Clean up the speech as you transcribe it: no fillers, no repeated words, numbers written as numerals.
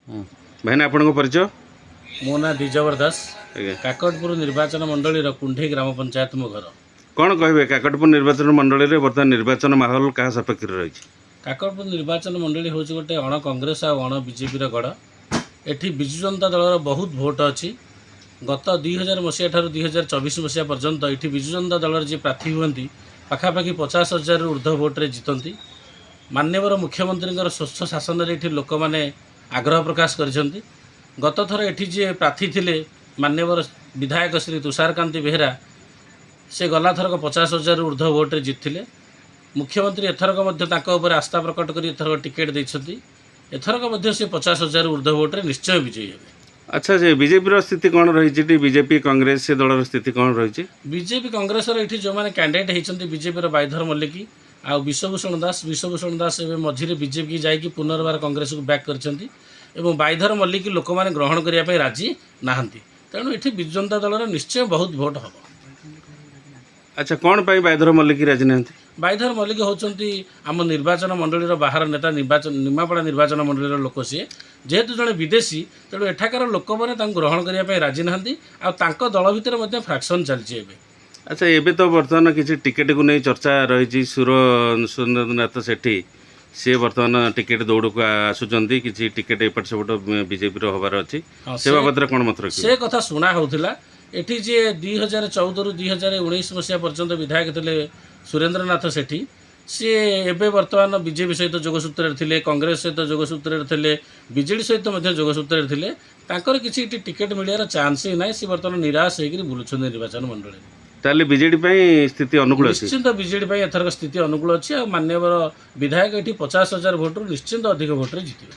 भाईना आपन परिचय मो ना द्विजवर दास आज्ञा काकटपुर निर्वाचन मंडली कुंठे ग्राम पंचायत मो घर। कौन कहे काकटपुर निर्वाचन मंडल में बर्तमान निर्वाचन माहौल क्या सपक्ष रही? काकटपुर निर्वाचन मंडली हूँ गोटे अण कांग्रेस और अण बीजेपी गढ़। एठी विजु जनता दलर बहुत भोट अच्छी। गत 2000 मसीहा ठार 2024 मसीहा पर्यंत ये विजु जनता दलर जी प्रार्थी हुए पाखापाखि 50,000 ऊर्ध्व भोट्रे जीतती। माननीय मुख्यमंत्री स्वच्छ शासन ये लोक मैंने आग्रह प्रकाश कर गत थर ये जी प्रार्थी थे माननीय विधायक श्री तुषारकांति बेहरा से गला थरक 50,000 ऊर्ध्व भोट्रे जीतते। मुख्यमंत्री एथरक आस्था प्रकट कर एथरक टिकेट देते। एथरक से 50,000 ऊर्ध्व भोट्रे निश्चय विजयी हे। अच्छा से बीजेपी स्थिति कौन रही? बीजेपी कांग्रेस से दलर स्थिति कौन रही? बीजेपी कांग्रेस ये जो मैंने कैंडिडेट होती बीजेपी बाईधर मल्लिक आ विश्वभूषण दास एवं मझे बीजेपी जाकि पुनर्बार कांग्रेस को बैक कर बाईधर मल्लिक लोक मैंने ग्रहण करने राजी नहांती। तेणु ये विजु जनता दलर निश्चय बहुत भोट हम। अच्छा कौन पाई बाईधर मल्लिक राजी ना? बाईधर मल्लिक होती आम निर्वाचन मंडली बाहर नेता निमापड़ा निर्वाचन मंडली लोक सी जेहेतु जड़े विदेशी तेणु एठाकार लोक मैंने ग्रहण करने राजी ना दल भितर फ्राक्शन चलती। अच्छा एबे तो बर्तमान किसी टिकेट को नहीं चर्चा रही सुरेंद्रनाथ सेठी सी बर्तमान टिकेट दौड़ को आसुचंदी किसी टिकेट एपट सेपट बीजेपी हबार अच्छी से बाबद कौन मत रखिए? से कथा शुणा होता एठी जे 2014 रु 2019 मसीहा पर्यंत विधायक थे सुरेंद्रनाथ सेठी सी एबे बर्तमान बीजेपी सहित जोगसूत्र थे कांग्रेस सहित जोगसूत्र थे बीजेडी सहित जोगसूत्र थे तांकर किसी टिकेट मिलियार चांस ही ना। सी बर्तमान निराश होकर बुलूँ निर्वाचन मंडली। ताले बीजेडी स्थिति अनुकूल निश्चिंत बीजेडी एथरक स्थिति अनुकूल अच्छी। माननीय विधायक ये 50,000 भोट्रु निश्चिंत अधिक भोट्रे जीते।